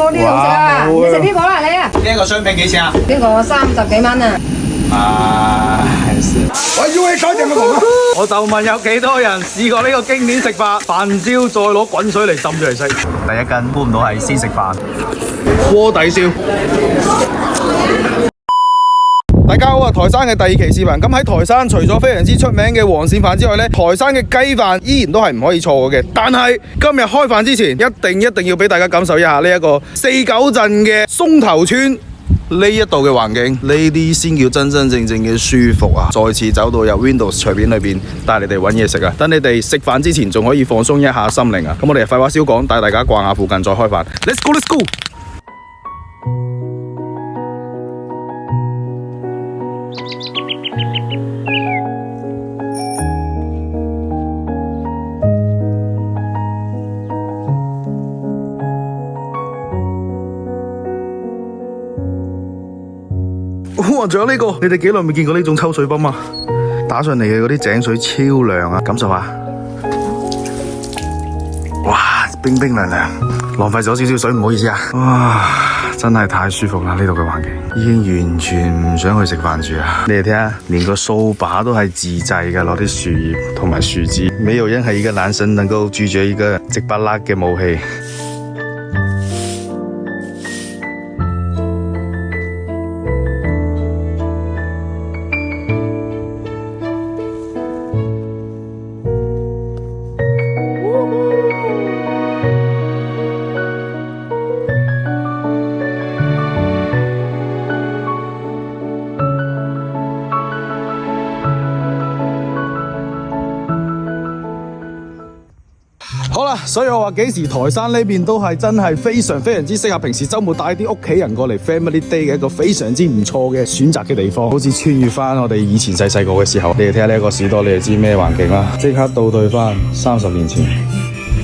個呢個好食啊！你食呢個啦，你啊！呢個商品幾錢啊？呢個30幾蚊啊！我要你搞掂個我就問有幾多人試過呢個經典食法？飯焦再攞滾水嚟浸住嚟食。第一斤估唔到係先食飯，鍋底燒。大家好啊！台山嘅第2期視頻，咁喺台山除咗非常之出名嘅黃鱔飯之外呢，台山嘅雞飯依然都係唔可以錯嘅。但係今日開飯之前，一定要俾大家感受一下呢一個4九鎮嘅松頭村呢一度嘅環境，呢啲先叫真正嘅舒服啊！再次走到由 Windows 隨便裏邊帶你哋揾嘢食啊！等你哋食飯之前仲可以放鬆一下心靈啊！咁我哋廢話少講，帶大家逛下附近再開飯。Let's go！Let's go！哇！仲有呢個，你哋幾耐未見過呢種抽水泵啊？打上嚟嘅嗰啲井水超涼啊，感受下。哇！冰冰涼涼，浪費咗少少水，唔好意思啊。哇！真係太舒服啦，呢度嘅環境已經完全唔想去食飯住啊！你哋睇下，連個掃把都係自製嘅，攞啲樹葉同埋樹枝。沒有任何一個男生能夠拒絕一個直不甩嘅武器。好啦，所以我話幾時台山呢邊都係真係非常之適合平時週末帶啲屋企人過嚟 Family Day 嘅一個非常之唔錯嘅選擇嘅地方，好似穿越翻我哋以前細個嘅時候，你哋睇下呢一個士多，你就知咩環境啦，即刻倒退翻30年前。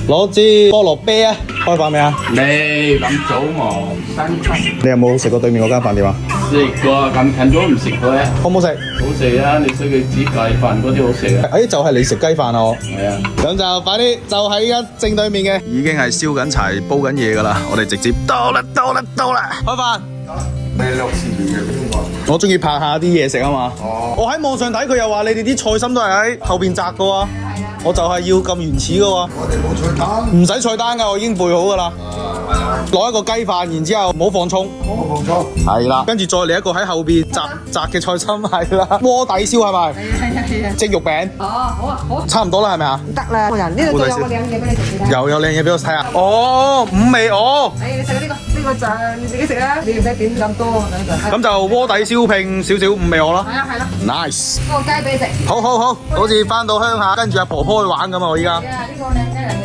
攞支菠蘿啤啊！開飯未啊？未咁早忙新春。你有冇食過對面嗰間飯店啊？食過，咁近咗唔食過咧。好唔好食？好食啊！你識佢煮雞飯嗰啲好食啊！哎，就係你食雞飯啊！我係啊。咁就快啲，就喺依家正對面嘅，已經係燒緊柴煲緊嘢噶啦。我哋直接到啦，開飯。咩6時嘅邊個？我中意拍下啲嘢食啊嘛。哦。我喺網上睇佢又話你哋啲菜心都係喺後邊摘噶喎。我就係要咁原始噶喎。我哋冇菜單。唔使菜單噶，我已經備好噶啦。攞一個雞飯，然之後唔好放葱。冇放葱。係啦，跟住再嚟一個喺後邊摘嘅菜心，係啦。鍋底燒係咪？係啊。蒸肉餅。哦，好啊，好。差唔多啦，係咪啊？得啦，呢度仲有個靚嘢俾你食嘅。有靚嘢俾我睇下。哦，5味哦。你食呢個就你自己食啦，你唔使點咁多。咁就鍋底燒拼少少5味我咯。係啦。Nice。個雞俾你食。好，好似翻到鄉下，跟住阿婆婆去玩咁啊！我依家。係啊，呢個靚雞嚟嘅。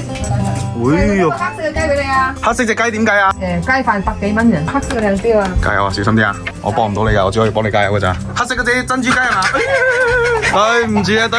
會黑色嘅雞俾你啊！黑色隻雞點計啊？雞飯100幾蚊人，黑色嘅靚啲啊！加油啊！小心啲啊！我幫唔到你噶，我只可以幫你加油噶咋。黑色嗰隻珍珠雞係嘛？對唔住啊！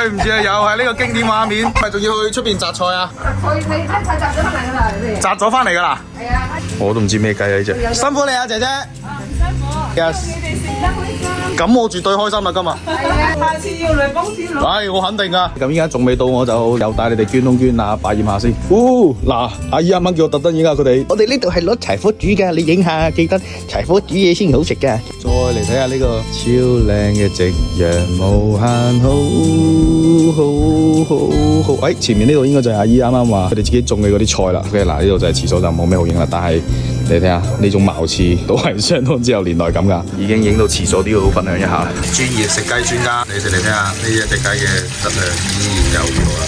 又係呢個經典畫面，咪仲要去出邊摘菜啊？你摘咗翻嚟噶啦，你摘咗翻嚟噶啦？係啊！我都唔知咩雞啊呢隻。辛苦你啊，姐姐。辛苦。Yes。你哋食得開心。咁我絕對開心啦，今日。係啊，下次要嚟幫錢攞。唉，我肯定噶。咁依家仲未到，我就又帶你哋捐窿捐罅，擺驗下先。嗱，阿姨啱啱叫我特登影下佢哋。我哋呢度係攞柴火煮噶，你影下記得柴火煮嘢先好食噶。再嚟睇下呢個超靚嘅夕陽，無限好。前面呢度應該就係阿姨啱啱話佢哋自己種嘅嗰啲菜啦。OK，嗱呢度就係廁所，就冇咩好影啦。但係你睇下呢種茅廁都係相當之有年代感噶。已經影到廁所都要分享一下。專業食雞專家，你哋嚟睇下呢一隻雞嘅質量依然有餘啦。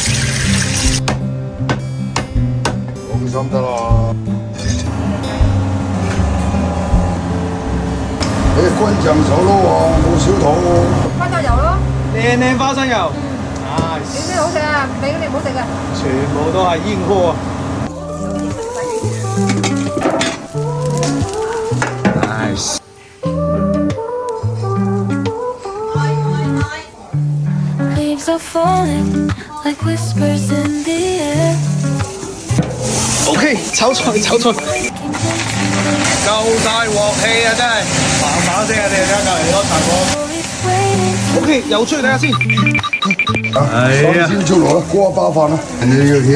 放心得啦。你均醬手咯喎，冇少肚。花生油咯。靚花生油。你啲好食啊，俾你唔好食啊。全部都係煙鍋啊。Nice。OK， 炒菜，夠晒鑊氣啊！真係，嘭聲啊！你哋睇下隔離嗰茶鍋。OK，又出去睇下先。係啊。先出爐啦，鍋包飯啦，人哋要聽。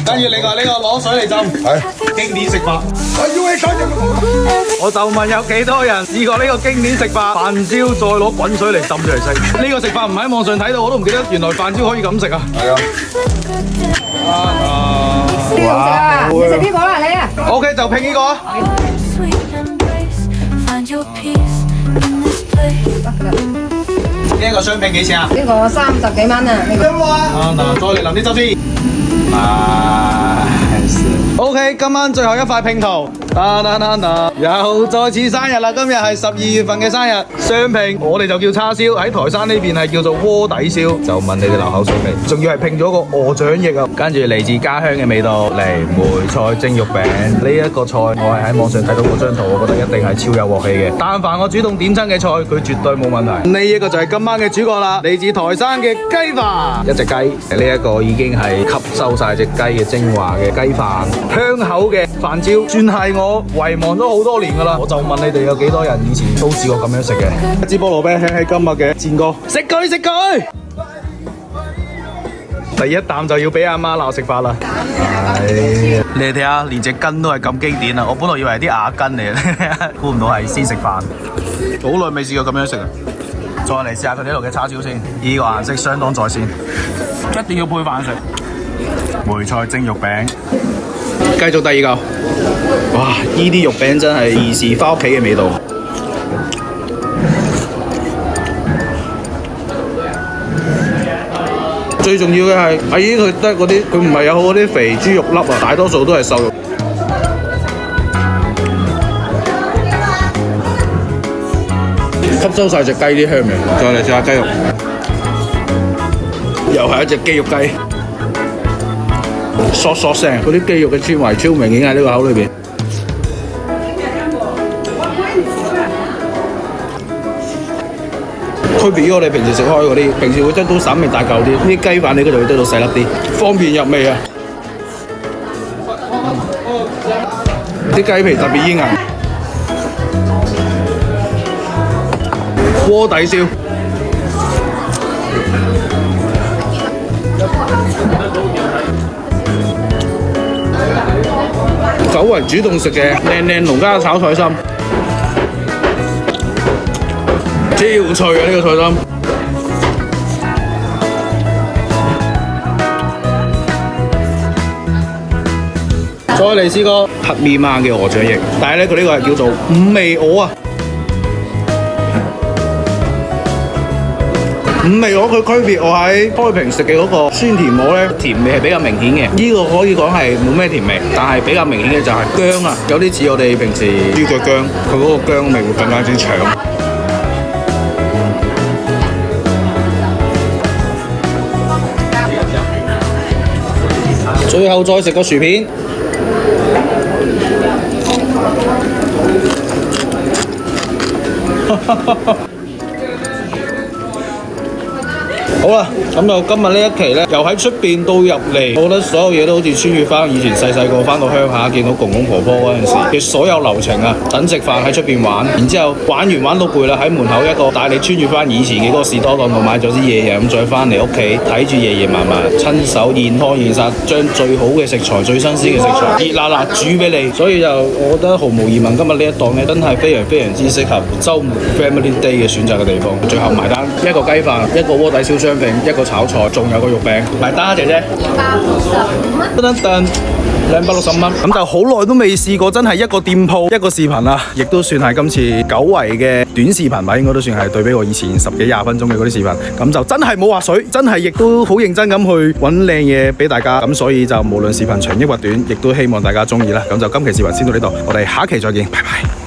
跟住另外呢個攞水嚟浸，係經典食法。我就問有幾多人試過呢個經典食法？飯焦再攞滾水嚟浸住嚟食。呢個食法唔喺網上睇到，我都唔記得原來飯焦可以咁食啊！係啊。呢個好食啊！你食邊個啦你啊 ？OK 就拼呢個啊！呢一個雙拼幾錢啊？呢個30幾蚊啊！呢個。嗱，再嚟淋啲汁先。OK， 今晚最後一塊拼圖，又再次生日啦！今日係12月份嘅生日，雙拼我哋就叫叉燒，喺台山呢邊係叫做鍋底燒。就問你哋流口水未？仲要係拼咗個鵝掌翼啊！跟住嚟自家鄉嘅味道嚟梅菜蒸肉餅呢一個菜，我係喺網上睇到嗰張圖，我覺得一定係超有鑊氣嘅。但凡我主動點親嘅菜，佢絕對冇問題。呢一個就係今晚嘅主角啦，嚟自台山嘅雞飯，一隻雞，呢一個已經係吸收晒隻雞嘅精華嘅雞飯。香口嘅飯焦，算係我遺忘咗好多年噶啦。我就問你哋有幾多人以前都試過咁樣食嘅？一支菠蘿啤輕起今日嘅戰歌，食佢食佢！第一啖就要俾阿媽鬧食法啦。你哋睇下，連隻筋都係咁經典啊！我本來以為係啲啞筋嚟嘅，估唔到係先食飯。好耐未試過咁樣食啊！再嚟試下佢呢度嘅叉燒先，呢個顏色相當在線，一定要配飯食。梅菜蒸肉餅。繼續第二個，哇！呢啲肉餅真係兒時返屋企嘅味道。最重要嘅係阿姨佢得嗰啲，佢唔係有好嗰啲肥豬肉粒啊，大多數都係瘦肉。吸收晒隻雞啲香味。再嚟試下雞肉，又係一隻雞肉雞。嗦嗦聲，嗰啲雞肉嘅纖維超明顯喺呢個口裏邊。區別於我哋平時食開嗰啲，平時會得到稍微大嚿啲，呢啲雞飯你嗰度會得到細粒啲，方便入味啊！啲雞皮特別煙韌。鍋底燒。久違主動食嘅靚靚農家炒菜心，超脆啊！呢個菜心，再嚟試個黑面猛嘅鵝掌翼，但係咧佢呢個係叫做五味鵝啊！五味鵝佢區別我喺開平食嘅嗰個酸甜鵝咧，甜味係比較明顯嘅。呢個可以講係冇咩甜味，但係比較明顯嘅就係薑啊，有啲似我哋平時豬腳薑，佢嗰個薑味會更加之長。最後再食個薯片。好啦，咁就今日呢一期呢，由喺出邊到入嚟，我覺得所有嘢都好似穿越翻以前細細個翻到鄉下見到公公婆婆嗰陣時嘅所有流程啊，等食飯喺出邊玩，然之後玩到攰啦，喺門口一個帶你穿越翻以前嘅嗰個士多檔度買咗啲嘢飲，再翻嚟屋企睇住爺爺嫲嫲親手現湯現殺，將最好嘅食材、最新鮮嘅食材熱辣辣煮俾你，所以就我覺得毫無疑問，今日呢一檔呢，真係非常之適合週末 Family Day 嘅選擇嘅地方。最後埋單，一個雞飯，一個鍋底燒雙拼，一個炒菜，仲有個肉餅，埋單啊姐姐，265蚊，咁就好耐都未試過，真係一個店鋪一個視頻啦，亦都算係今次久違嘅短視頻吧，應該都算係對比我以前10幾20分鐘嘅嗰啲視頻，咁就真係冇劃水，真係亦都好認真咁去揾靚嘢俾大家，咁所以就無論視頻長抑或短，亦都希望大家中意啦。咁就今期視頻先到呢度，我哋下期再見，拜拜。